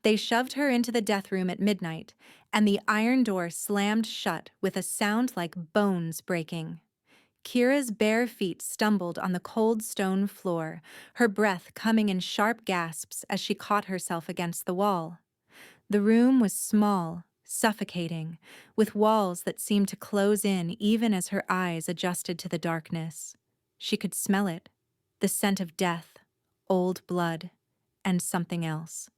They shoved her into the death room at midnight, and the iron door slammed shut with a sound like bones breaking. Kira's bare feet stumbled on the cold stone floor, her breath coming in sharp gasps as she caught herself against the wall. The room was small, suffocating, with walls that seemed to close in even as her eyes adjusted to the darkness. She could smell it, the scent of death, old blood, and something else.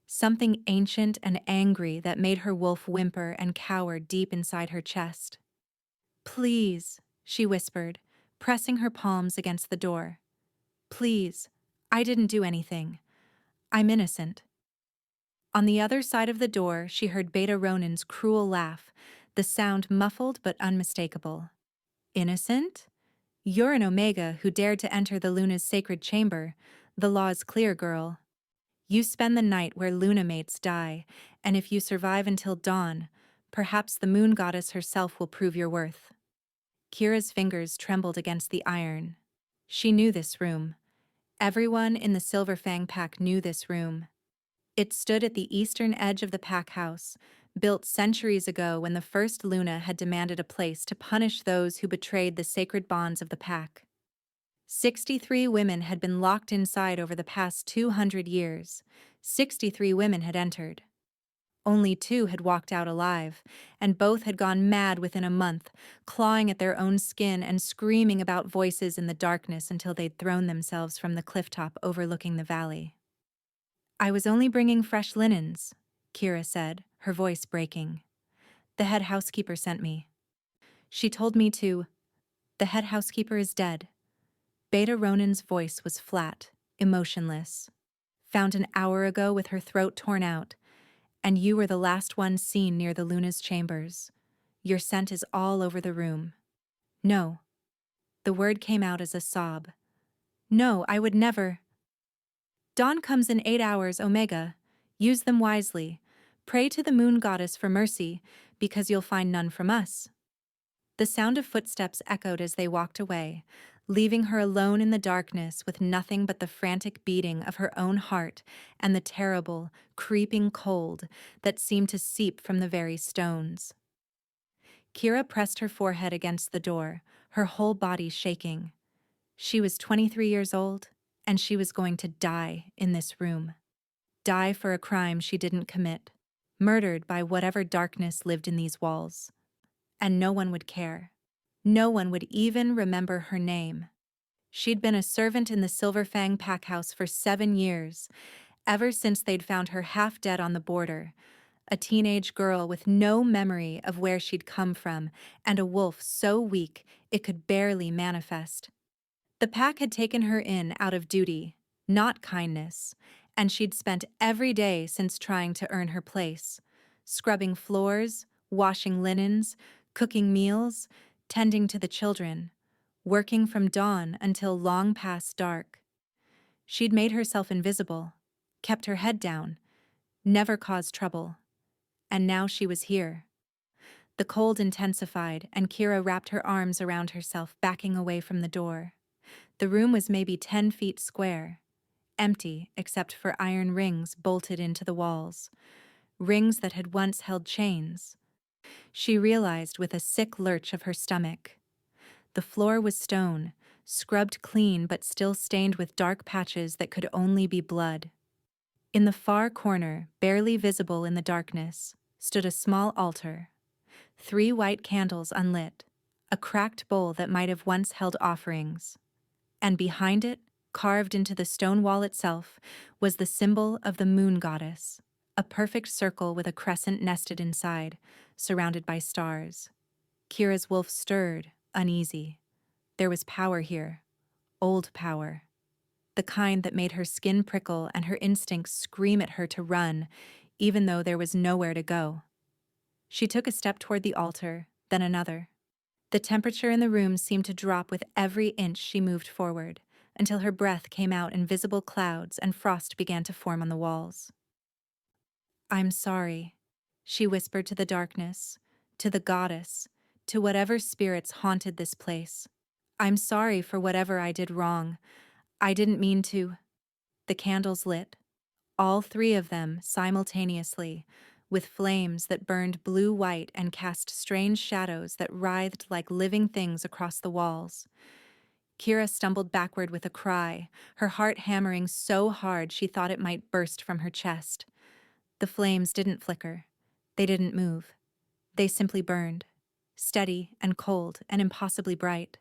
Something ancient and angry that made her wolf whimper and cower deep inside her chest. "Please," she whispered, pressing her palms against the door. "Please, I didn't do anything. I'm innocent." On the other side of the door, she heard Beta Ronan's cruel laugh, the sound muffled but unmistakable. "Innocent? You're an Omega who dared to enter the Luna's sacred chamber. The law is clear, girl. You spend the night where Luna mates die, and if you survive until dawn, perhaps the moon goddess herself will prove your worth." Kira's fingers trembled against the iron. She knew this room. Everyone in the Silverfang pack knew this room. It stood at the eastern edge of the pack house, built centuries ago when the first Luna had demanded a place to punish those who betrayed the sacred bonds of the pack. 63 women had been locked inside over the past 200 years. 63 women had entered. Only 2 had walked out alive, and both had gone mad within a month, clawing at their own skin and screaming about voices in the darkness until they'd thrown themselves from the clifftop overlooking the valley. "I was only bringing fresh linens," Kira said, her voice breaking. "The head housekeeper sent me. She told me to. The head housekeeper is dead." Beta Ronan's voice was flat, emotionless. "Found an hour ago with her throat torn out. And you were the last one seen near the Luna's chambers. Your scent is all over the room." "No." The word came out as a sob. "No, I would never." "Dawn comes in 8 hours, Omega. Use them wisely. Pray to the moon goddess for mercy, because you'll find none from us." The sound of footsteps echoed as they walked away, leaving her alone in the darkness with nothing but the frantic beating of her own heart and the terrible, creeping cold that seemed to seep from the very stones. Kira pressed her forehead against the door, her whole body shaking. She was 23 years old, and she was going to die in this room. Die for a crime she didn't commit, murdered by whatever darkness lived in these walls. And no one would care. No one would even remember her name. She'd been a servant in the Silverfang packhouse for 7 years, ever since they'd found her half dead on the border, a teenage girl with no memory of where she'd come from, and a wolf so weak it could barely manifest. The pack had taken her in out of duty, not kindness, and she'd spent every day since trying to earn her place, scrubbing floors, washing linens, cooking meals, tending to the children, working from dawn until long past dark. She'd made herself invisible, kept her head down, never caused trouble. And now she was here. The cold intensified, and Kira wrapped her arms around herself, backing away from the door. The room was maybe 10 feet square, empty except for iron rings bolted into the walls, rings that had once held chains. She realized with a sick lurch of her stomach. The floor was stone, scrubbed clean but still stained with dark patches that could only be blood. In the far corner, barely visible in the darkness, stood a small altar. 3 white candles unlit, a cracked bowl that might have once held offerings. And behind it, carved into the stone wall itself, was the symbol of the moon goddess, a perfect circle with a crescent nested inside, surrounded by stars. Kira's wolf stirred, uneasy. There was power here, old power. The kind that made her skin prickle and her instincts scream at her to run, even though there was nowhere to go. She took a step toward the altar, then another. The temperature in the room seemed to drop with every inch she moved forward, until her breath came out in visible clouds and frost began to form on the walls. "I'm sorry," she whispered to the darkness, to the goddess, to whatever spirits haunted this place. "I'm sorry for whatever I did wrong. I didn't mean to." The candles lit. all three of them simultaneously, with flames that burned blue-white and cast strange shadows that writhed like living things across the walls. Kira stumbled backward with a cry, her heart hammering so hard she thought it might burst from her chest. The flames didn't flicker. They didn't move. They simply burned, steady and cold and impossibly bright.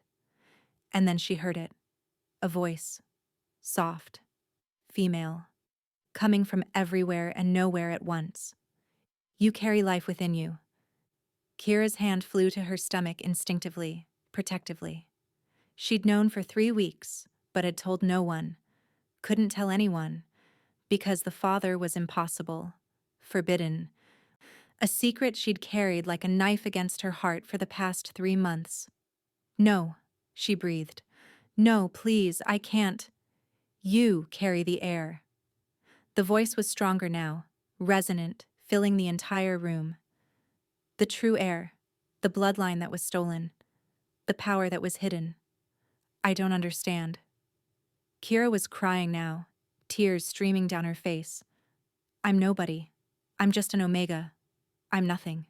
And then she heard it. A voice. Soft. Female. Coming from everywhere and nowhere at once. You carry life within you. Kira's hand flew to her stomach instinctively, protectively. She'd known for 3 weeks, but had told no one. Couldn't tell anyone. Because the father was impossible. Forbidden. A secret she'd carried like a knife against her heart for the past 3 months. No, she breathed. No, please, I can't. You carry the heir. The voice was stronger now, resonant, filling the entire room. The true heir, the bloodline that was stolen, the power that was hidden. I don't understand. Kira was crying now, tears streaming down her face. I'm nobody. I'm just an omega. I'm nothing.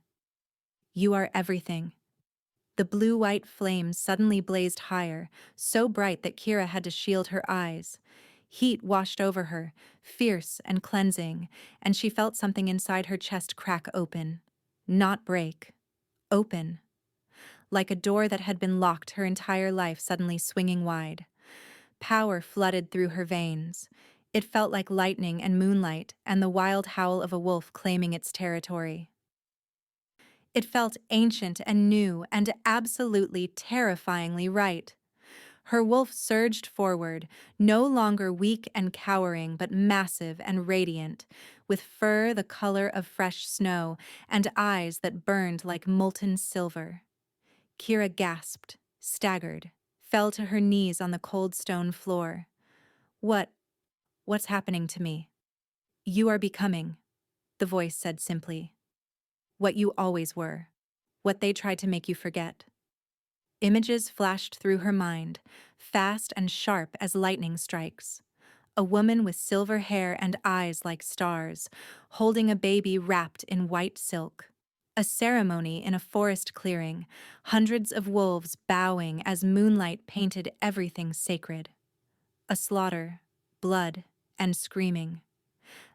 You are everything. The blue-white flames suddenly blazed higher, so bright that Kira had to shield her eyes. Heat washed over her, fierce and cleansing, and she felt something inside her chest crack open. Not break. Open. Like a door that had been locked her entire life suddenly swinging wide. Power flooded through her veins. It felt like lightning and moonlight and the wild howl of a wolf claiming its territory. It felt ancient and new and absolutely terrifyingly right. Her wolf surged forward, no longer weak and cowering, but massive and radiant, with fur the color of fresh snow and eyes that burned like molten silver. Kira gasped, staggered, fell to her knees on the cold stone floor. What's happening to me? You are becoming, the voice said simply. What you always were. What they tried to make you forget. Images flashed through her mind, fast and sharp as lightning strikes. A woman with silver hair and eyes like stars, holding a baby wrapped in white silk. A ceremony in a forest clearing, hundreds of wolves bowing as moonlight painted everything sacred. A slaughter, blood, and screaming.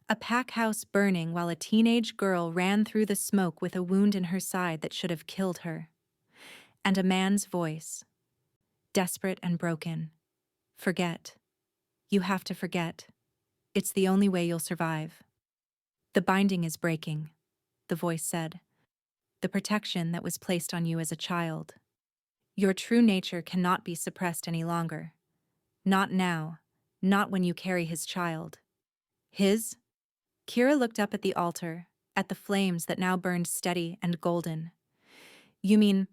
A pack house burning while a teenage girl ran through the smoke with a wound in her side that should have killed her. And a man's voice, desperate and broken. Forget. You have to forget. It's the only way you'll survive. The binding is breaking, the voice said. The protection that was placed on you as a child. Your true nature cannot be suppressed any longer. Not now. Not when you carry his child. His? Kira looked up at the altar, at the flames that now burned steady and golden. You mean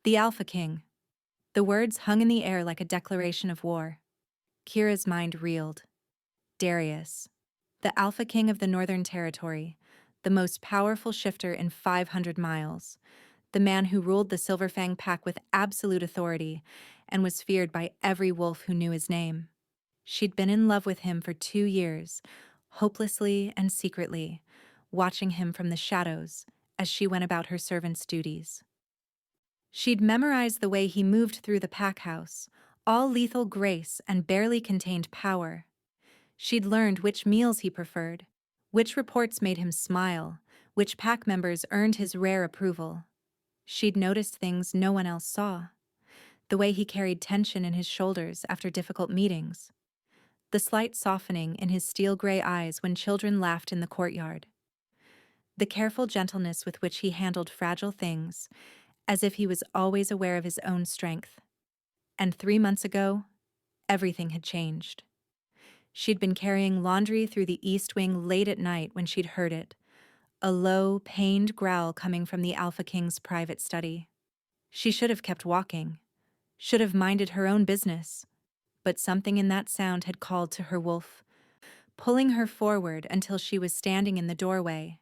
the Alpha King? The words hung in the air like a declaration of war. Kira's mind reeled. Darius, the Alpha King of the Northern Territory, the most powerful shifter in 500 miles, the man who ruled the Silverfang pack with absolute authority and was feared by every wolf who knew his name. She'd been in love with him for 2 years, hopelessly and secretly, watching him from the shadows as she went about her servant's duties. She'd memorized the way he moved through the pack house, all lethal grace and barely contained power. She'd learned which meals he preferred, which reports made him smile, which pack members earned his rare approval. She'd noticed things no one else saw. The way he carried tension in his shoulders after difficult meetings. The slight softening in his steel-gray eyes when children laughed in the courtyard. The careful gentleness with which he handled fragile things, as if he was always aware of his own strength. And 3 months ago, everything had changed. She'd been carrying laundry through the East Wing late at night when she'd heard it, a low, pained growl coming from the Alpha King's private study. She should have kept walking, should have minded her own business, but something in that sound had called to her wolf, pulling her forward until she was standing in the doorway.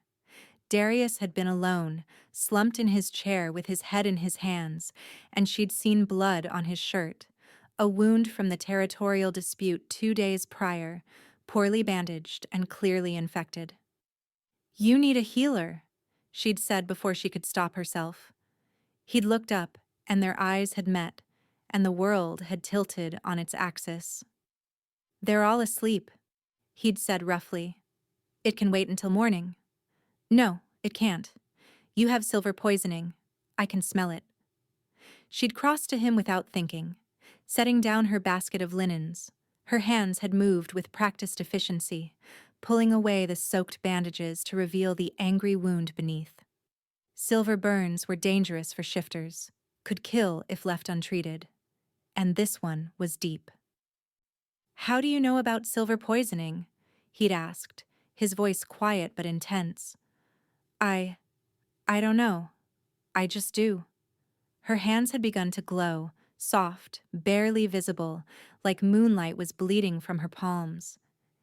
Darius had been alone, slumped in his chair with his head in his hands, and she'd seen blood on his shirt, a wound from the territorial dispute 2 days prior, poorly bandaged and clearly infected. "You need a healer," she'd said before she could stop herself. He'd looked up, and their eyes had met, and the world had tilted on its axis. "They're all asleep," he'd said roughly. "It can wait until morning." "No, it can't. You have silver poisoning. I can smell it." She'd crossed to him without thinking, setting down her basket of linens. Her hands had moved with practiced efficiency, pulling away the soaked bandages to reveal the angry wound beneath. Silver burns were dangerous for shifters, could kill if left untreated. And this one was deep. "How do you know about silver poisoning?" he'd asked, his voice quiet but intense. I don't know. I just do." Her hands had begun to glow, soft, barely visible, like moonlight was bleeding from her palms.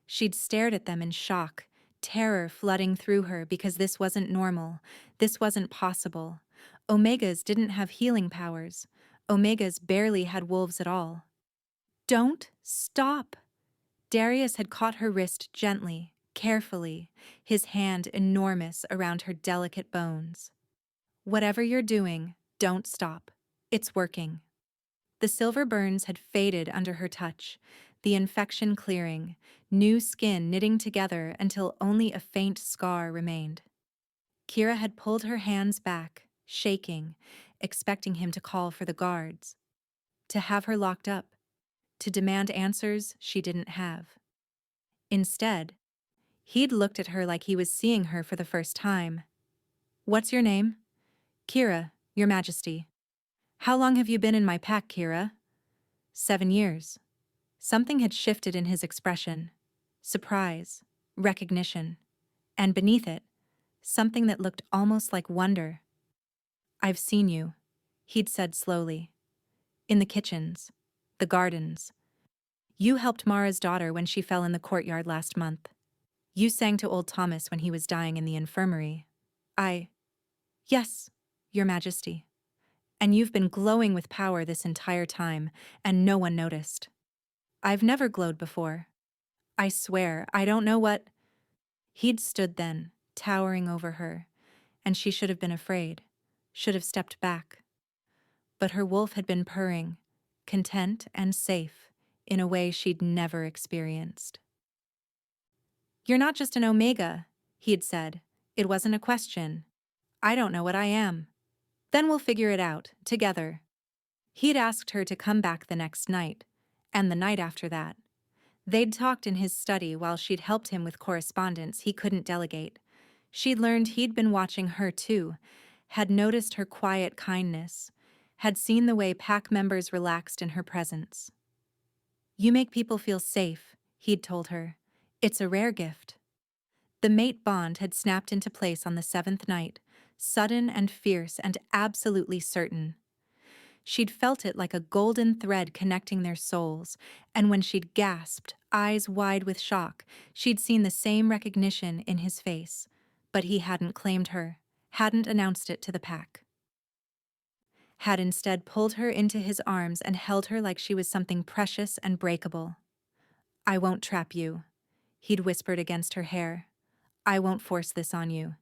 She'd stared at them in shock, terror flooding through her because this wasn't normal, this wasn't possible. Omegas didn't have healing powers. Omegas barely had wolves at all. "Don't stop!" Darius had caught her wrist gently, carefully, his hand enormous around her delicate bones. "Whatever you're doing, don't stop. It's working." The silver burns had faded under her touch, the infection clearing, new skin knitting together until only a faint scar remained. Kira had pulled her hands back, shaking, expecting him to call for the guards, to have her locked up, to demand answers she didn't have. Instead, he'd looked at her like he was seeing her for the first time. "What's your name?" "Kira, Your Majesty." "How long have you been in my pack, Kira?" 7 years. Something had shifted in his expression. Surprise, recognition, and beneath it, something that looked almost like wonder. "I've seen you," he'd said slowly. "In the kitchens, the gardens. You helped Mara's daughter when she fell in the courtyard last month. You sang to old Thomas when he was dying in the infirmary. Yes, Your Majesty. And you've been glowing with power this entire time, and no one noticed." "I've never glowed before. I swear, I don't know what—" He'd stood then, towering over her, and she should have been afraid, should have stepped back. But her wolf had been purring, content and safe, in a way she'd never experienced. "You're not just an Omega," he'd said. It wasn't a question. "I don't know what I am." "Then we'll figure it out, together." He'd asked her to come back the next night, and the night after that. They'd talked in his study while she'd helped him with correspondence he couldn't delegate. She'd learned he'd been watching her too, had noticed her quiet kindness, had seen the way pack members relaxed in her presence. "You make people feel safe," he'd told her. "It's a rare gift." The mate bond had snapped into place on the 7th night, sudden and fierce and absolutely certain. She'd felt it like a golden thread connecting their souls, and when she'd gasped, eyes wide with shock, she'd seen the same recognition in his face. But he hadn't claimed her, hadn't announced it to the pack. Had instead pulled her into his arms and held her like she was something precious and breakable. "I won't trap you," he'd whispered against her hair. "I won't force this on you.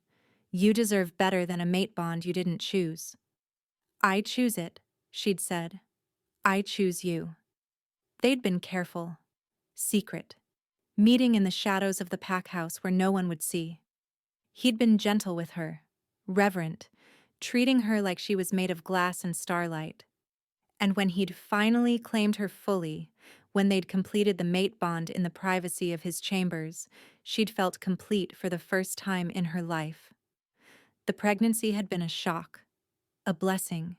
You deserve better than a mate bond you didn't choose." "I choose it," she'd said. "I choose you." They'd been careful, secret, meeting in the shadows of the pack house where no one would see. He'd been gentle with her, reverent, treating her like she was made of glass and starlight. And when he'd finally claimed her fully, when they'd completed the mate bond in the privacy of his chambers, she'd felt complete for the first time in her life. The pregnancy had been a shock, a blessing,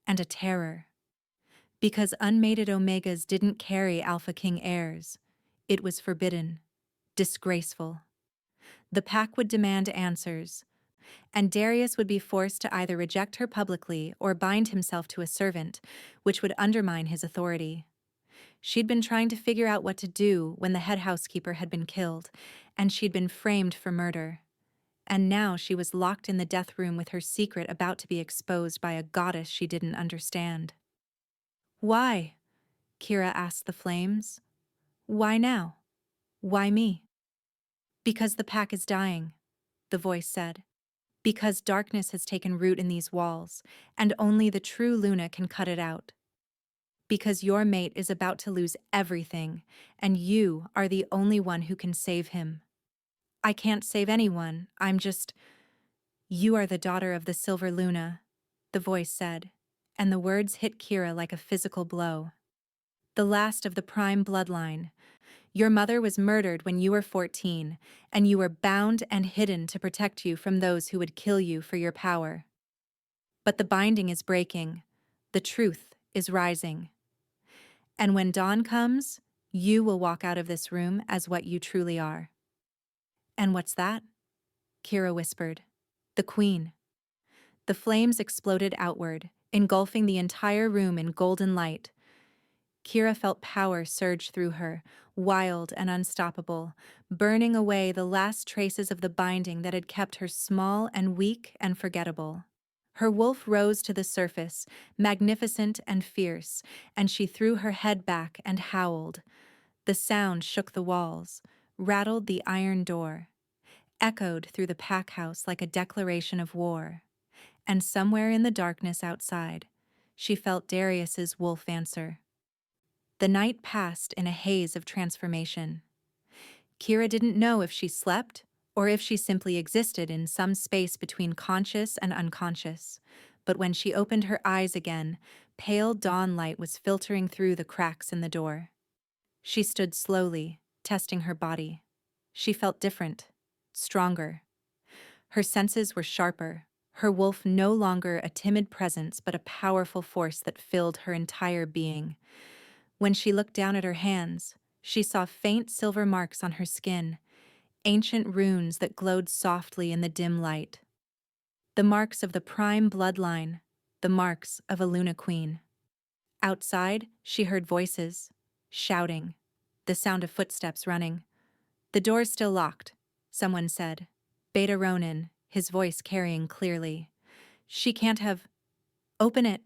and a terror. Because unmated Omegas didn't carry Alpha King heirs. It was forbidden, disgraceful. The pack would demand answers, and Darius would be forced to either reject her publicly or bind himself to a servant, which would undermine his authority. She'd been trying to figure out what to do when the head housekeeper had been killed, and she'd been framed for murder. And now she was locked in the death room with her secret about to be exposed by a goddess she didn't understand. "Why?" Kira asked the flames. "Why now? Why me? Because the pack is dying, the voice said. Because darkness has taken root in these walls, and only the true Luna can cut it out. Because your mate is about to lose everything, and you are the only one who can save him. I can't save anyone, You are the daughter of the Silver Luna, the voice said, and the words hit Kira like a physical blow. The last of the prime bloodline. Your mother was murdered when you were 14, and you were bound and hidden to protect you from those who would kill you for your power. But the binding is breaking. The truth is rising. And when dawn comes, you will walk out of this room as what you truly are. And what's that? Kira whispered. The Queen. The flames exploded outward, engulfing the entire room in golden light. Kira felt power surge through her, wild and unstoppable, burning away the last traces of the binding that had kept her small and weak and forgettable. Her wolf rose to the surface, magnificent and fierce, and she threw her head back and howled. The sound shook the walls, rattled the iron door, echoed through the pack house like a declaration of war. And somewhere in the darkness outside, she felt Darius's wolf answer. The night passed in a haze of transformation. Kira didn't know if she slept or if she simply existed in some space between conscious and unconscious. But when she opened her eyes again, pale dawn light was filtering through the cracks in the door. She stood slowly, testing her body. She felt different, stronger. Her senses were sharper, her wolf no longer a timid presence but a powerful force that filled her entire being. When she looked down at her hands, she saw faint silver marks on her skin, ancient runes that glowed softly in the dim light. The marks of the prime bloodline, the marks of a Luna Queen. Outside, she heard voices, shouting, the sound of footsteps running. The door's still locked, someone said. Beta Ronin, his voice carrying clearly. She can't have... Open it.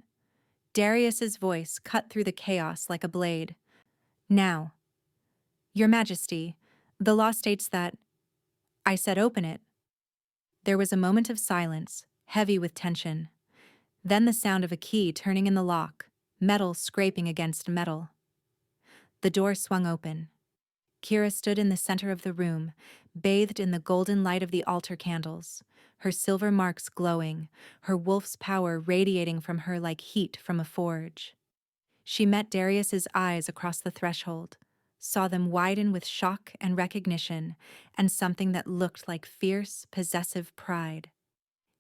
Darius's voice cut through the chaos like a blade. Now. Your Majesty, the law states that... I said open it. There was a moment of silence, heavy with tension. Then the sound of a key turning in the lock, metal scraping against metal. The door swung open. Kira stood in the center of the room, bathed in the golden light of the altar candles, her silver marks glowing, her wolf's power radiating from her like heat from a forge. She met Darius's eyes across the threshold, saw them widen with shock and recognition, and something that looked like fierce, possessive pride.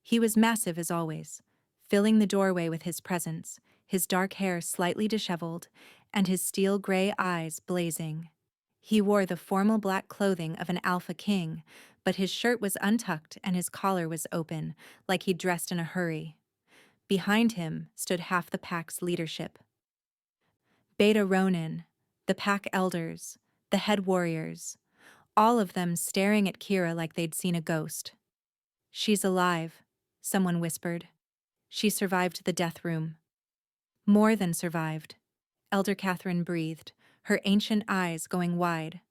He was massive as always, filling the doorway with his presence, his dark hair slightly disheveled, and his steel-gray eyes blazing. He wore the formal black clothing of an alpha king, but his shirt was untucked and his collar was open, like he'd dressed in a hurry. Behind him stood half the pack's leadership. Beta Ronin, the pack elders, the head warriors, all of them staring at Kira like they'd seen a ghost. She's alive, someone whispered. She survived the death room. More than survived, Elder Catherine breathed, her ancient eyes going wide.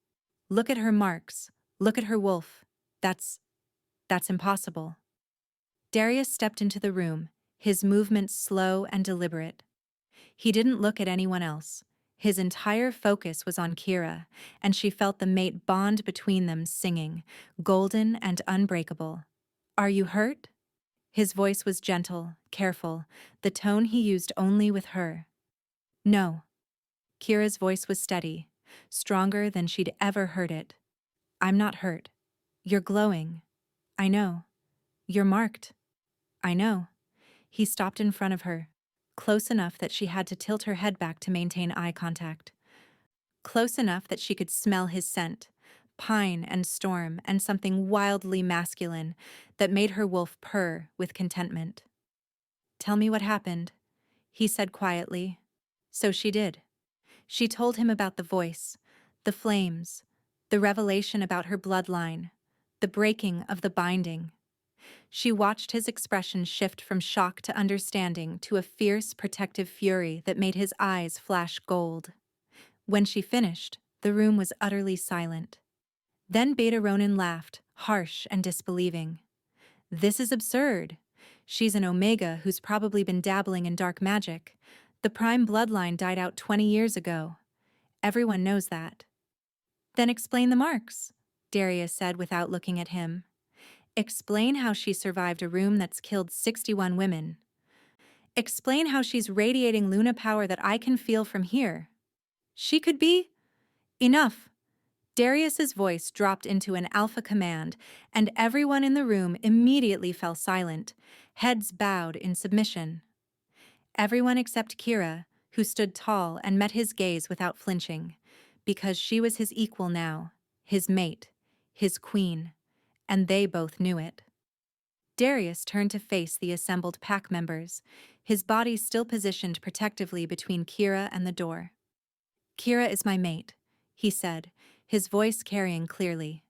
Look at her marks, look at her wolf. That's impossible. Darius stepped into the room, his movements slow and deliberate. He didn't look at anyone else. His entire focus was on Kira, and she felt the mate bond between them singing, golden and unbreakable. Are you hurt? His voice was gentle, careful, the tone he used only with her. No. Kira's voice was steady, stronger than she'd ever heard it. I'm not hurt. You're glowing. I know. You're marked. I know. He stopped in front of her, close enough that she had to tilt her head back to maintain eye contact. Close enough that she could smell his scent, pine and storm and something wildly masculine that made her wolf purr with contentment. Tell me what happened, he said quietly. So she did. She told him about the voice, the flames, the revelation about her bloodline, the breaking of the binding. She watched his expression shift from shock to understanding to a fierce, protective fury that made his eyes flash gold. When she finished, the room was utterly silent. Then Beta Ronin laughed, harsh and disbelieving. This is absurd. She's an Omega who's probably been dabbling in dark magic. The prime bloodline died out 20 years ago. Everyone knows that. Then explain the marks, Darius said without looking at him. Explain how she survived a room that's killed 61 women. Explain how she's radiating Luna power that I can feel from here. She could be... Enough. Darius's voice dropped into an alpha command, and everyone in the room immediately fell silent, heads bowed in submission. Everyone except Kira, who stood tall and met his gaze without flinching, because she was his equal now, his mate, his queen, and they both knew it. Darius turned to face the assembled pack members, his body still positioned protectively between Kira and the door. Kira is my mate, he said, his voice carrying clearly.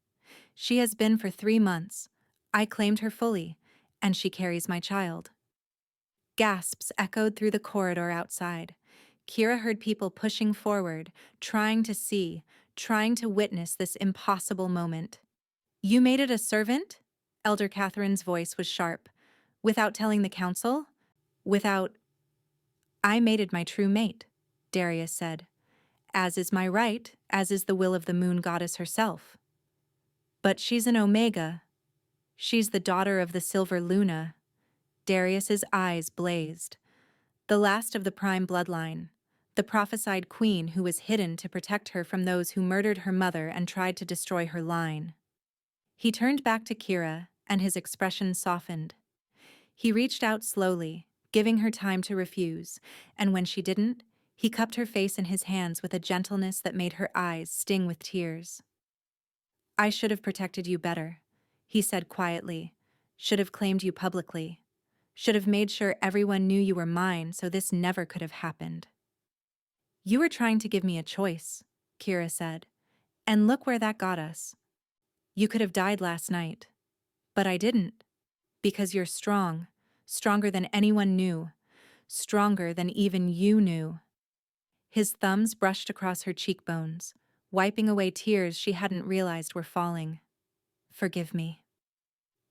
She has been for 3 months. I claimed her fully, and she carries my child. Gasps echoed through the corridor outside. Kira heard people pushing forward, trying to see, trying to witness this impossible moment. You made it a servant? Elder Catherine's voice was sharp. Without telling the council? Without... I mated my true mate, Darius said. As is my right, as is the will of the moon goddess herself. But she's an Omega. She's the daughter of the Silver Luna. Darius's eyes blazed. The last of the prime bloodline. The prophesied queen who was hidden to protect her from those who murdered her mother and tried to destroy her line. He turned back to Kira, and his expression softened. He reached out slowly, giving her time to refuse, and when she didn't, he cupped her face in his hands with a gentleness that made her eyes sting with tears. I should have protected you better, he said quietly. Should have claimed you publicly. Should have made sure everyone knew you were mine so this never could have happened. You were trying to give me a choice, Kira said. And look where that got us. You could have died last night. But I didn't. Because you're strong, stronger than anyone knew, stronger than even you knew. His thumbs brushed across her cheekbones, wiping away tears she hadn't realized were falling. Forgive me.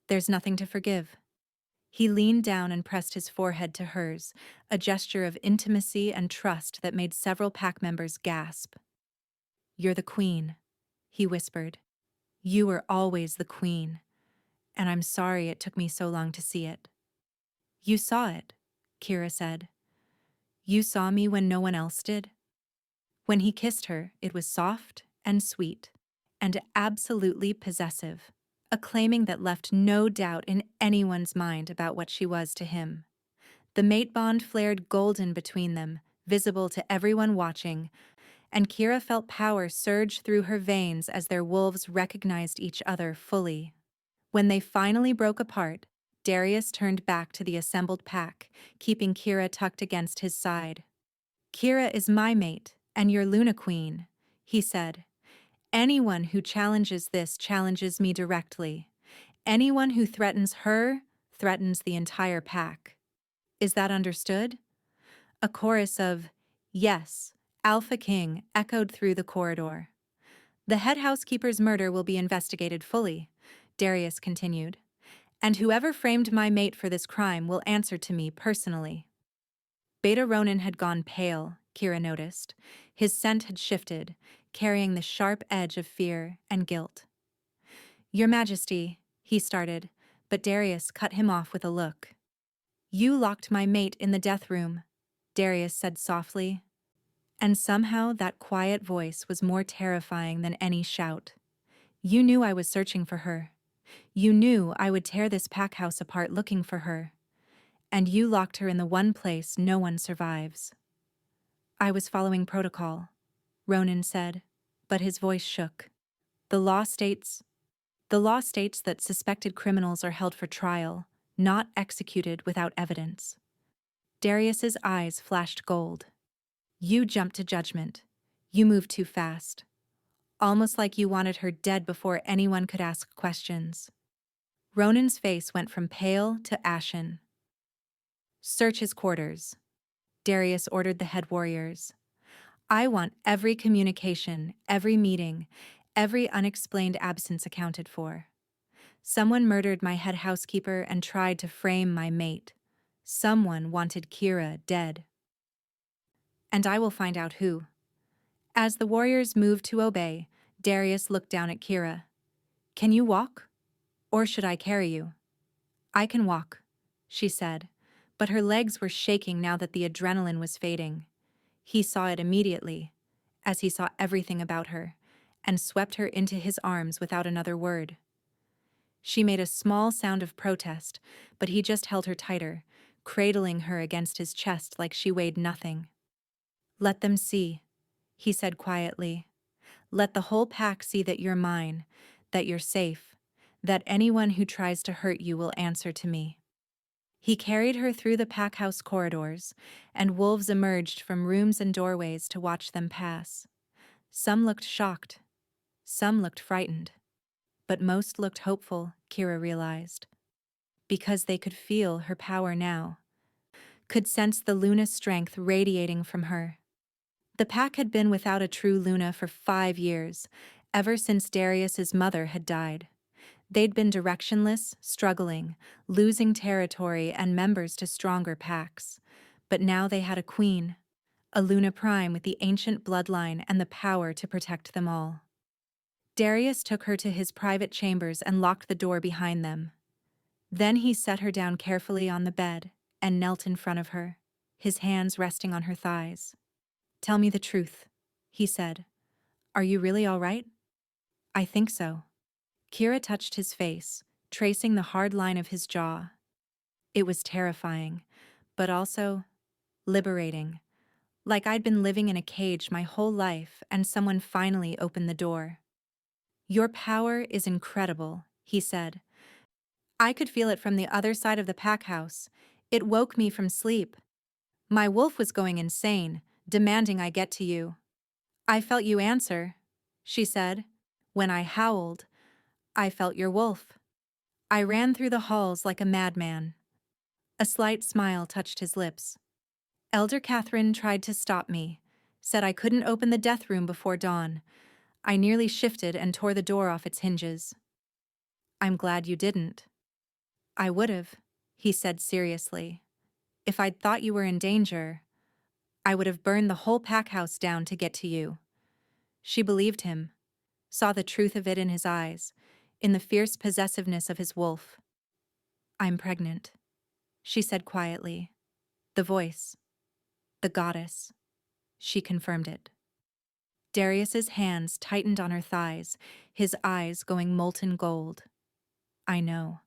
There's nothing to forgive. He leaned down and pressed his forehead to hers, a gesture of intimacy and trust that made several pack members gasp. You're the queen, he whispered. You were always the queen, and I'm sorry it took me so long to see it. You saw it, Kira said. You saw me when no one else did. When he kissed her, it was soft and sweet, and absolutely possessive, a claiming that left no doubt in anyone's mind about what she was to him. The mate bond flared golden between them, visible to everyone watching, and Kira felt power surge through her veins as their wolves recognized each other fully. When they finally broke apart, Darius turned back to the assembled pack, keeping Kira tucked against his side. Kira is my mate, and your Luna Queen, he said. Anyone who challenges this challenges me directly. Anyone who threatens her threatens the entire pack. Is that understood? A chorus of, yes, Alpha King echoed through the corridor. The head housekeeper's murder will be investigated fully, Darius continued, and whoever framed my mate for this crime will answer to me personally. Beta Ronin had gone pale, Kira noticed. His scent had shifted, carrying the sharp edge of fear and guilt. Your Majesty, he started, but Darius cut him off with a look. You locked my mate in the death room, Darius said softly. And somehow that quiet voice was more terrifying than any shout. You knew I was searching for her. You knew I would tear this pack house apart looking for her. And you locked her in the one place no one survives. I was following protocol, Ronin said, but his voice shook. The law states that suspected criminals are held for trial, not executed without evidence. Darius's eyes flashed gold. You jumped to judgment. You moved too fast. Almost like you wanted her dead before anyone could ask questions. Ronin's face went from pale to ashen. Search his quarters, Darius ordered the head warriors. I want every communication, every meeting, every unexplained absence accounted for. Someone murdered my head housekeeper and tried to frame my mate. Someone wanted Kira dead. And I will find out who. As the warriors moved to obey, Darius looked down at Kira. Can you walk? Or should I carry you? I can walk, she said, but her legs were shaking now that the adrenaline was fading. He saw it immediately, as he saw everything about her, and swept her into his arms without another word. She made a small sound of protest, but he just held her tighter, cradling her against his chest like she weighed nothing. Let them see, he said quietly. Let the whole pack see that you're mine, that you're safe, that anyone who tries to hurt you will answer to me. He carried her through the pack house corridors, and wolves emerged from rooms and doorways to watch them pass. Some looked shocked, some looked frightened, but most looked hopeful, Kira realized. Because they could feel her power now, could sense the Luna strength radiating from her. The pack had been without a true Luna for 5 years, ever since Darius's mother had died. They'd been directionless, struggling, losing territory and members to stronger packs. But now they had a queen, a Luna Prime with the ancient bloodline and the power to protect them all. Darius took her to his private chambers and locked the door behind them. Then he set her down carefully on the bed and knelt in front of her, his hands resting on her thighs. Tell me the truth, he said. Are you really all right? I think so. Kira touched his face, tracing the hard line of his jaw. It was terrifying, but also liberating. Like I'd been living in a cage my whole life and someone finally opened the door. Your power is incredible, he said. I could feel it from the other side of the pack house. It woke me from sleep. My wolf was going insane, demanding I get to you. I felt you answer, she said. When I howled, I felt your wolf. I ran through the halls like a madman. A slight smile touched his lips. Elder Catherine tried to stop me, said I couldn't open the death room before dawn. I nearly shifted and tore the door off its hinges. I'm glad you didn't. I would've, he said seriously. If I'd thought you were in danger, I would have burned the whole pack house down to get to you. She believed him, saw the truth of it in his eyes, in the fierce possessiveness of his wolf. I'm pregnant, she said quietly. The voice, the goddess, she confirmed it. Darius's hands tightened on her thighs, his eyes going molten gold. I know.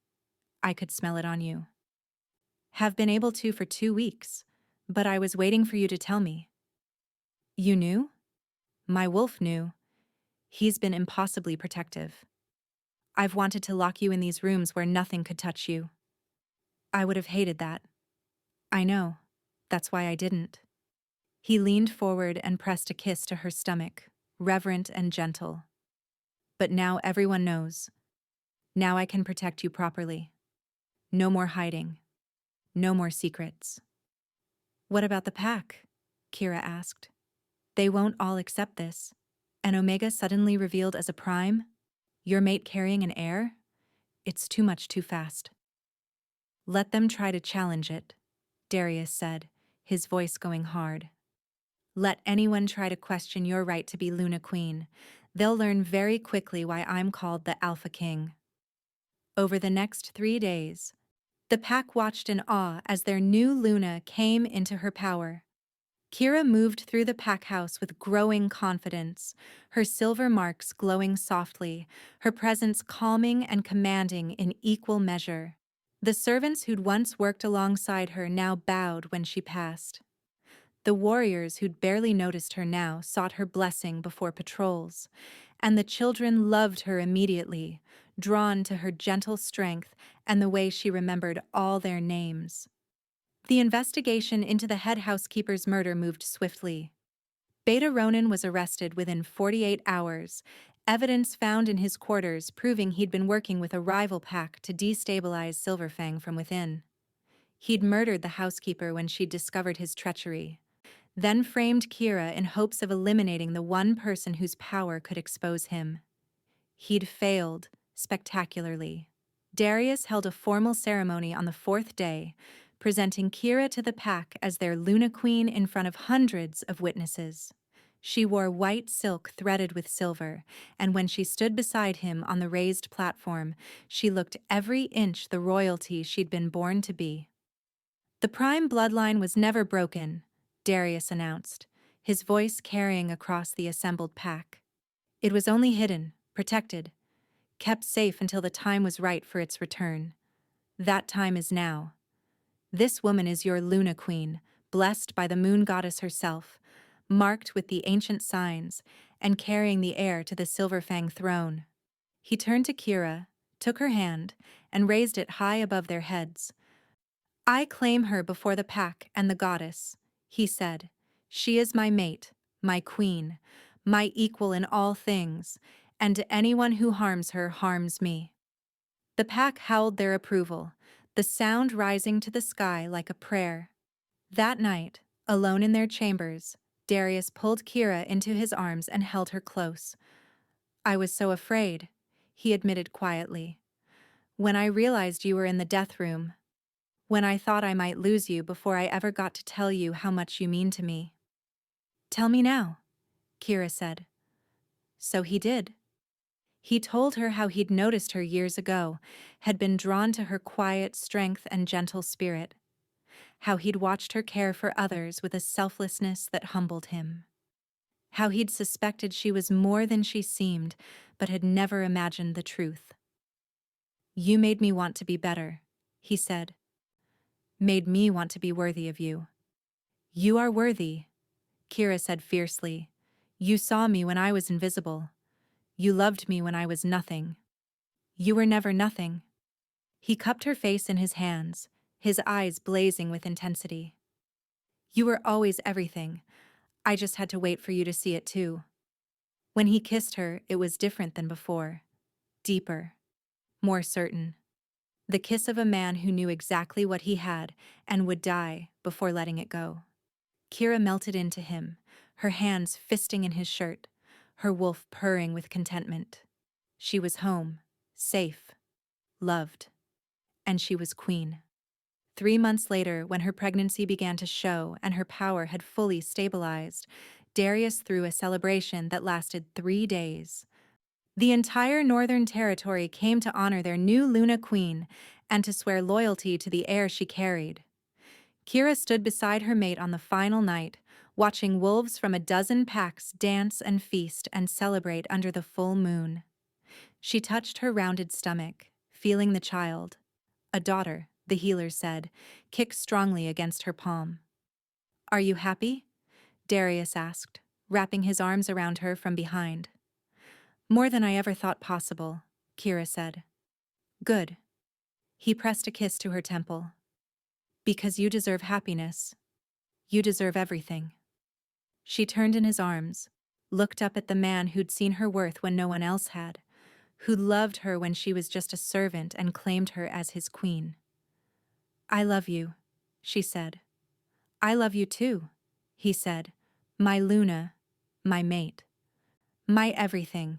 I could smell it on you. Have been able to for 2 weeks, but I was waiting for you to tell me. You knew? My wolf knew. He's been impossibly protective. I've wanted to lock you in these rooms where nothing could touch you. I would have hated that. I know. That's why I didn't. He leaned forward and pressed a kiss to her stomach, reverent and gentle. But now everyone knows. Now I can protect you properly. No more hiding. No more secrets. What about the pack? Kira asked. They won't all accept this. An Omega suddenly revealed as a Prime? Your mate carrying an heir? It's too much too fast. Let them try to challenge it, Darius said, his voice going hard. Let anyone try to question your right to be Luna Queen. They'll learn very quickly why I'm called the Alpha King. Over the next 3 days, the pack watched in awe as their new Luna came into her power. Kira moved through the pack house with growing confidence, her silver marks glowing softly, her presence calming and commanding in equal measure. The servants who'd once worked alongside her now bowed when she passed. The warriors who'd barely noticed her now sought her blessing before patrols, and the children loved her immediately, drawn to her gentle strength and the way she remembered all their names. The investigation into the head housekeeper's murder moved swiftly. Beta Ronin was arrested within 48 hours, evidence found in his quarters proving he'd been working with a rival pack to destabilize Silverfang from within. He'd murdered the housekeeper when she'd discovered his treachery, then framed Kira in hopes of eliminating the one person whose power could expose him. He'd failed, spectacularly. Darius held a formal ceremony on the fourth day, presenting Kira to the pack as their Luna Queen in front of hundreds of witnesses. She wore white silk threaded with silver, and when she stood beside him on the raised platform, she looked every inch the royalty she'd been born to be. "The prime bloodline was never broken," Darius announced, his voice carrying across the assembled pack. "It was only hidden, protected, kept safe until the time was right for its return. That time is now. This woman is your Luna Queen, blessed by the moon goddess herself, marked with the ancient signs, and carrying the heir to the Silverfang throne." He turned to Kira, took her hand, and raised it high above their heads. "I claim her before the pack and the goddess," he said. "She is my mate, my queen, my equal in all things, and anyone who harms her harms me." The pack howled their approval, the sound rising to the sky like a prayer. That night, alone in their chambers, Darius pulled Kira into his arms and held her close. "I was so afraid," he admitted quietly. "When I realized you were in the death room. When I thought I might lose you before I ever got to tell you how much you mean to me." "Tell me now," Kira said. So he did. He told her how he'd noticed her years ago, had been drawn to her quiet strength and gentle spirit. How he'd watched her care for others with a selflessness that humbled him. How he'd suspected she was more than she seemed, but had never imagined the truth. "You made me want to be better," he said. "Made me want to be worthy of you." "You are worthy," Kira said fiercely. "You saw me when I was invisible. You loved me when I was nothing. You were never nothing." He cupped her face in his hands, his eyes blazing with intensity. "You were always everything. I just had to wait for you to see it too." When he kissed her, it was different than before. Deeper. More certain. The kiss of a man who knew exactly what he had and would die before letting it go. Kira melted into him, her hands fisting in his shirt, her wolf purring with contentment. She was home, safe, loved, and she was queen. 3 months later, when her pregnancy began to show and her power had fully stabilized, Darius threw a celebration that lasted 3 days. The entire Northern Territory came to honor their new Luna Queen and to swear loyalty to the heir she carried. Kira stood beside her mate on the final night, watching wolves from a dozen packs dance and feast and celebrate under the full moon. She touched her rounded stomach, feeling the child. A daughter, the healer said, kick strongly against her palm. "Are you happy?" Darius asked, wrapping his arms around her from behind. "More than I ever thought possible," Kira said. "Good." He pressed a kiss to her temple. "Because you deserve happiness. You deserve everything." She turned in his arms, looked up at the man who'd seen her worth when no one else had, who loved her when she was just a servant and claimed her as his queen. "I love you," she said. "I love you too," he said. "My Luna, my mate, my everything."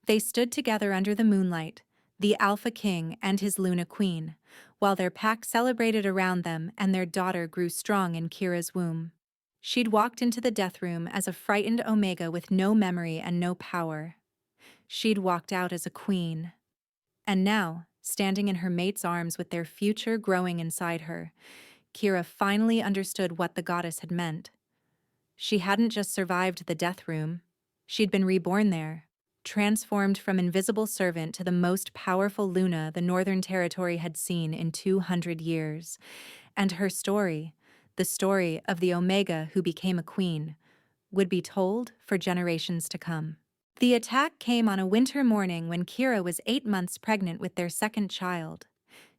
They stood together under the moonlight, the Alpha King and his Luna Queen, while their pack celebrated around them and their daughter grew strong in Kira's womb. She'd walked into the death room as a frightened Omega with no memory and no power. She'd walked out as a queen. And now, standing in her mate's arms with their future growing inside her, Kira finally understood what the goddess had meant. She hadn't just survived the death room. She'd been reborn there, transformed from invisible servant to the most powerful Luna the Northern Territory had seen in 200 years. And her story, the story of the Omega who became a queen, would be told for generations to come. The attack came on a winter morning when Kira was 8 months pregnant with their second child.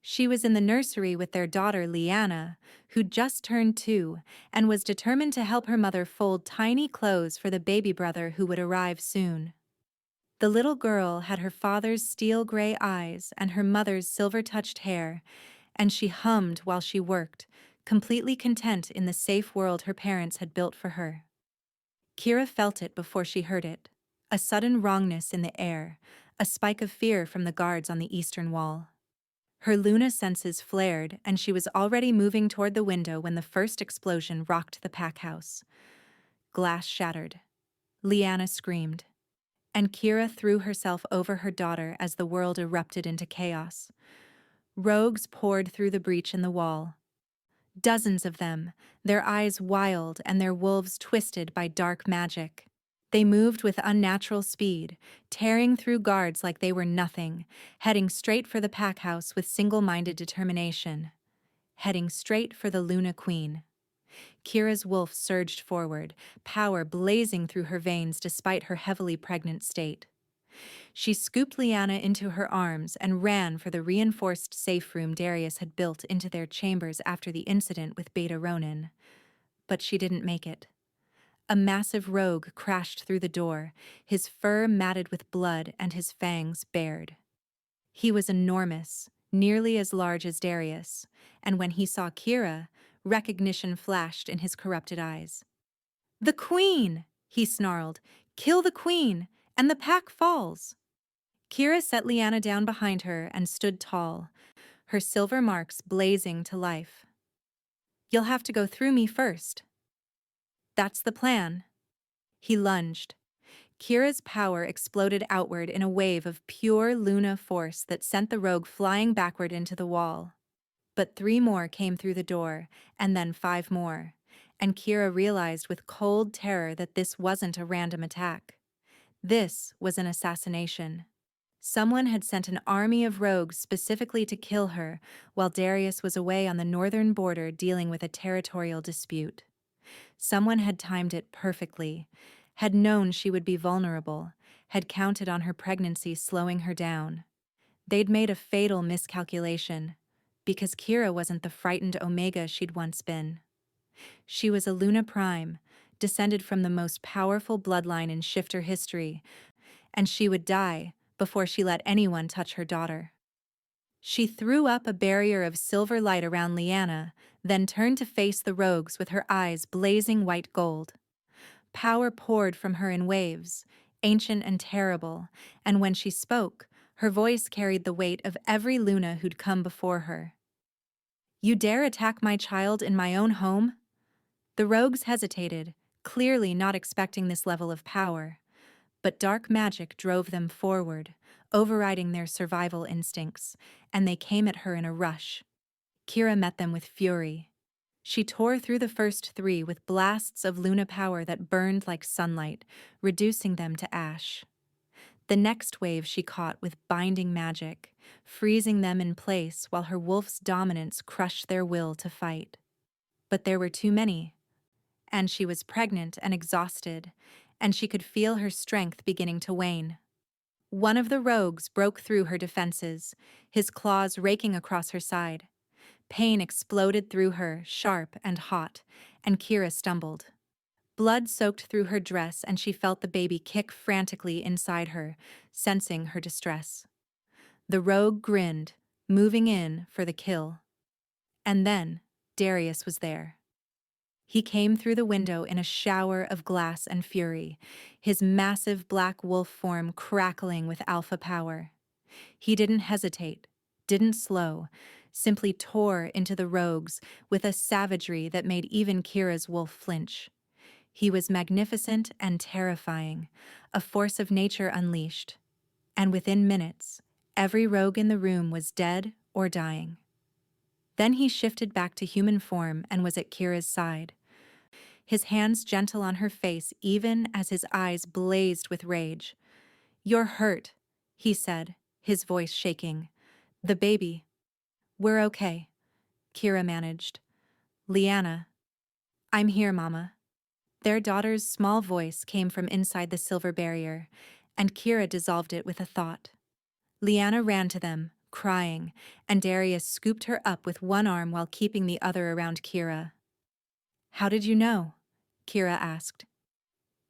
She was in the nursery with their daughter Liana, who'd just turned 2, and was determined to help her mother fold tiny clothes for the baby brother who would arrive soon. The little girl had her father's steel-gray eyes and her mother's silver-touched hair, and she hummed while she worked, completely content in the safe world her parents had built for her. Kira felt it before she heard it, a sudden wrongness in the air, a spike of fear from the guards on the eastern wall. Her Luna senses flared, and she was already moving toward the window when the first explosion rocked the pack house. Glass shattered. Lyanna screamed, and Kira threw herself over her daughter as the world erupted into chaos. Rogues poured through the breach in the wall. Dozens of them, their eyes wild and their wolves twisted by dark magic. They moved with unnatural speed, tearing through guards like they were nothing, heading straight for the pack house with single-minded determination. Heading straight for the Luna Queen. Kira's wolf surged forward, power blazing through her veins despite her heavily pregnant state. She scooped Lyanna into her arms and ran for the reinforced safe room Darius had built into their chambers after the incident with Beta Ronin. But she didn't make it. A massive rogue crashed through the door, his fur matted with blood and his fangs bared. He was enormous, nearly as large as Darius, and when he saw Kira, recognition flashed in his corrupted eyes. "The Queen!" he snarled. "Kill the Queen, and the pack falls!" Kira set Lyanna down behind her and stood tall, her silver marks blazing to life. "You'll have to go through me first." "That's the plan." He lunged. Kira's power exploded outward in a wave of pure Luna force that sent the rogue flying backward into the wall. But 3 more came through the door, and then 5 more, and Kira realized with cold terror that this wasn't a random attack. This was an assassination. Someone had sent an army of rogues specifically to kill her while Darius was away on the northern border dealing with a territorial dispute. Someone had timed it perfectly, had known she would be vulnerable, had counted on her pregnancy slowing her down. They'd made a fatal miscalculation, because Kira wasn't the frightened Omega she'd once been. She was a Luna Prime, descended from the most powerful bloodline in shifter history, and she would die before she let anyone touch her daughter. She threw up a barrier of silver light around Lyanna, then turned to face the rogues with her eyes blazing white gold. Power poured from her in waves, ancient and terrible, and when she spoke, her voice carried the weight of every Luna who'd come before her. "You dare attack my child in my own home?" The rogues hesitated, clearly not expecting this level of power. But dark magic drove them forward, overriding their survival instincts, and they came at her in a rush. Kira met them with fury. She tore through the first 3 with blasts of Luna power that burned like sunlight, reducing them to ash. The next wave she caught with binding magic, freezing them in place while her wolf's dominance crushed their will to fight. But there were too many, and she was pregnant and exhausted, and she could feel her strength beginning to wane. One of the rogues broke through her defenses, his claws raking across her side. Pain exploded through her, sharp and hot, and Kira stumbled. Blood soaked through her dress, and she felt the baby kick frantically inside her, sensing her distress. The rogue grinned, moving in for the kill. And then Darius was there. He came through the window in a shower of glass and fury, his massive black wolf form crackling with alpha power. He didn't hesitate, didn't slow, simply tore into the rogues with a savagery that made even Kira's wolf flinch. He was magnificent and terrifying, a force of nature unleashed. And within minutes, every rogue in the room was dead or dying. Then he shifted back to human form and was at Kira's side. His hands gentle on her face even as his eyes blazed with rage. "You're hurt," he said, his voice shaking. "The baby." "We're okay," Kira managed. "Lyanna." "I'm here, Mama." Their daughter's small voice came from inside the silver barrier, and Kira dissolved it with a thought. Lyanna ran to them, crying, and Darius scooped her up with one arm while keeping the other around Kira. "How did you know?" Kira asked.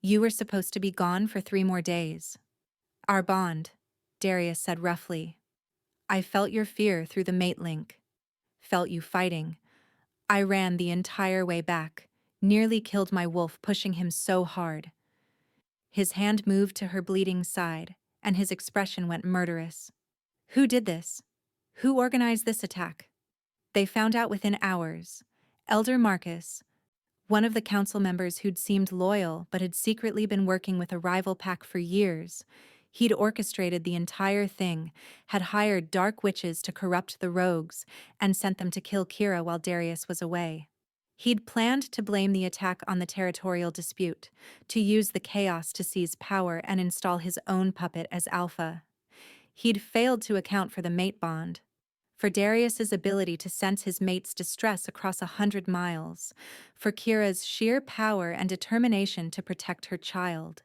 "You were supposed to be gone for 3 more days." "Our bond," Darius said roughly. "I felt your fear through the mate link. Felt you fighting. I ran the entire way back, nearly killed my wolf pushing him so hard." His hand moved to her bleeding side, and his expression went murderous. Who did this? Who organized this attack? They found out within hours. Elder Marcus, one of the council members who'd seemed loyal but had secretly been working with a rival pack for years. He'd orchestrated the entire thing, had hired dark witches to corrupt the rogues, and sent them to kill Kira while Darius was away. He'd planned to blame the attack on the territorial dispute, to use the chaos to seize power and install his own puppet as alpha. He'd failed to account for the mate bond, for Darius's ability to sense his mate's distress across 100 miles, for Kira's sheer power and determination to protect her child.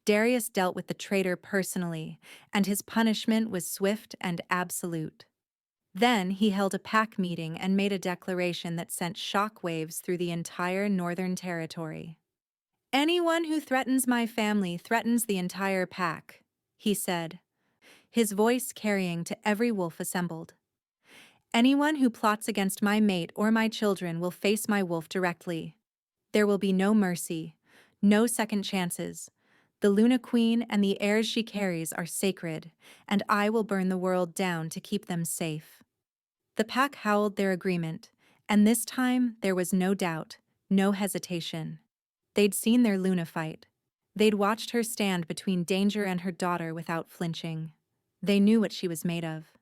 Darius dealt with the traitor personally, and his punishment was swift and absolute. Then he held a pack meeting and made a declaration that sent shockwaves through the entire Northern Territory. "Anyone who threatens my family threatens the entire pack," he said, his voice carrying to every wolf assembled. "Anyone who plots against my mate or my children will face my wolf directly. There will be no mercy, no second chances. The Luna Queen and the heirs she carries are sacred, and I will burn the world down to keep them safe." The pack howled their agreement, and this time there was no doubt, no hesitation. They'd seen their Luna fight. They'd watched her stand between danger and her daughter without flinching. They knew what she was made of.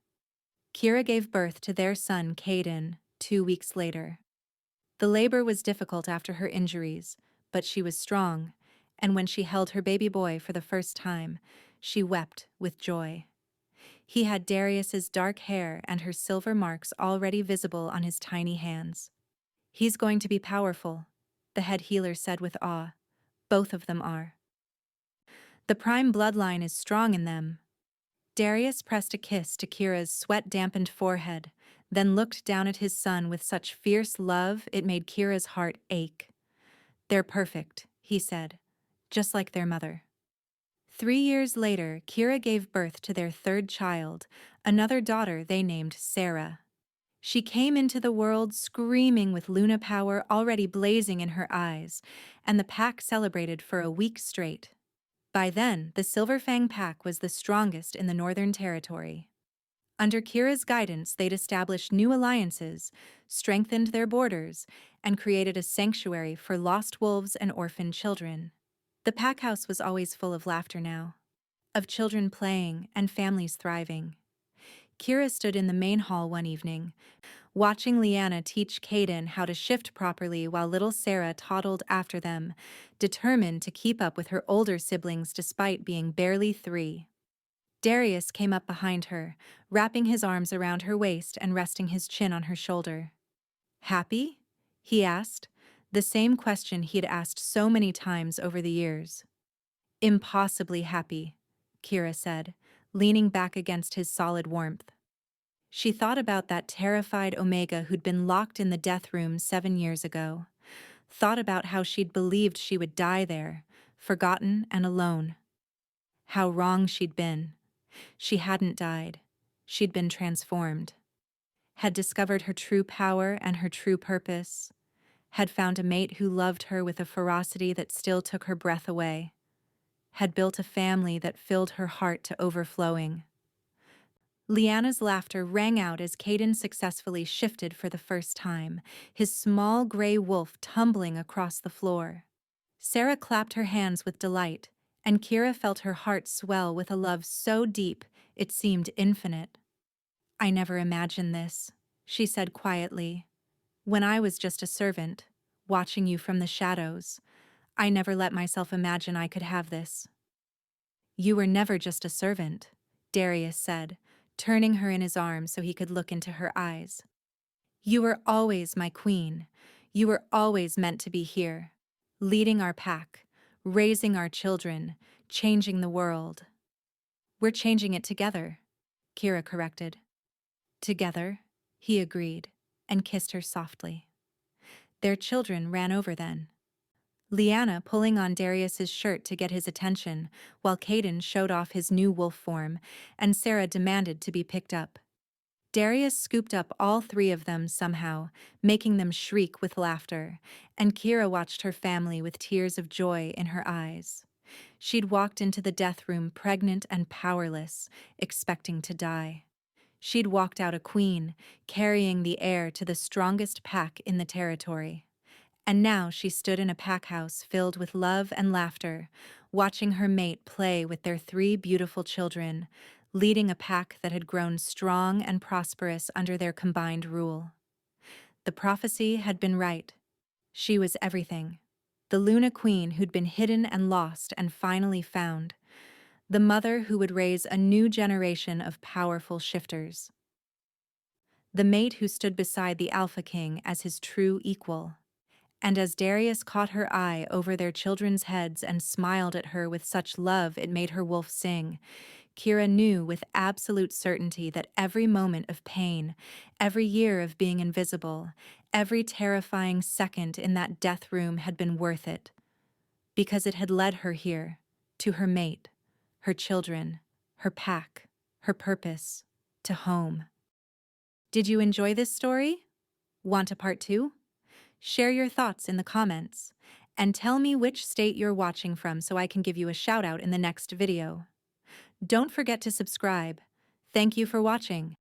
Kira gave birth to their son, Caden, 2 weeks later. The labor was difficult after her injuries, but she was strong, and when she held her baby boy for the first time, she wept with joy. He had Darius's dark hair and her silver marks already visible on his tiny hands. "He's going to be powerful," the head healer said with awe. "Both of them are. The prime bloodline is strong in them." Darius pressed a kiss to Kira's sweat-dampened forehead, then looked down at his son with such fierce love it made Kira's heart ache. "They're perfect," he said, "just like their mother." 3 years later, Kira gave birth to their third child, another daughter they named Sarah. She came into the world screaming with Luna power already blazing in her eyes, and the pack celebrated for a week straight. By then, the Silverfang pack was the strongest in the Northern Territory. Under Kira's guidance, they'd established new alliances, strengthened their borders, and created a sanctuary for lost wolves and orphaned children. The pack house was always full of laughter now, of children playing and families thriving. Kira stood in the main hall one evening, watching Liana teach Caden how to shift properly while little Sarah toddled after them, determined to keep up with her older siblings despite being barely 3. Darius came up behind her, wrapping his arms around her waist and resting his chin on her shoulder. "Happy?" he asked, the same question he'd asked so many times over the years. "Impossibly happy," Kira said, leaning back against his solid warmth. She thought about that terrified Omega who'd been locked in the death room 7 years ago. Thought about how she'd believed she would die there, forgotten and alone. How wrong she'd been. She hadn't died. She'd been transformed. Had discovered her true power and her true purpose. Had found a mate who loved her with a ferocity that still took her breath away. Had built a family that filled her heart to overflowing. Liana's laughter rang out as Caden successfully shifted for the first time, his small gray wolf tumbling across the floor. Sarah clapped her hands with delight, and Kira felt her heart swell with a love so deep it seemed infinite. "I never imagined this," she said quietly. "When I was just a servant, watching you from the shadows, I never let myself imagine I could have this." "You were never just a servant," Darius said, turning her in his arms so he could look into her eyes. "You were always my queen. You were always meant to be here, leading our pack, raising our children, changing the world." "We're changing it together," Kira corrected. "Together," he agreed, and kissed her softly. Their children ran over then. Liana pulling on Darius's shirt to get his attention, while Caden showed off his new wolf form, and Sarah demanded to be picked up. Darius scooped up all 3 of them somehow, making them shriek with laughter, and Kira watched her family with tears of joy in her eyes. She'd walked into the death room pregnant and powerless, expecting to die. She'd walked out a queen, carrying the heir to the strongest pack in the territory. And now she stood in a pack house filled with love and laughter, watching her mate play with their three beautiful children, leading a pack that had grown strong and prosperous under their combined rule. The prophecy had been right. She was everything. The Luna Queen who'd been hidden and lost and finally found. The mother who would raise a new generation of powerful shifters. The mate who stood beside the Alpha King as his true equal. And as Darius caught her eye over their children's heads and smiled at her with such love it made her wolf sing, Kira knew with absolute certainty that every moment of pain, every year of being invisible, every terrifying second in that death room had been worth it. Because it had led her here, to her mate, her children, her pack, her purpose, to home. Did you enjoy this story? Want a part 2? Share your thoughts in the comments, and tell me which state you're watching from so I can give you a shout out in the next video. Don't forget to subscribe. Thank you for watching.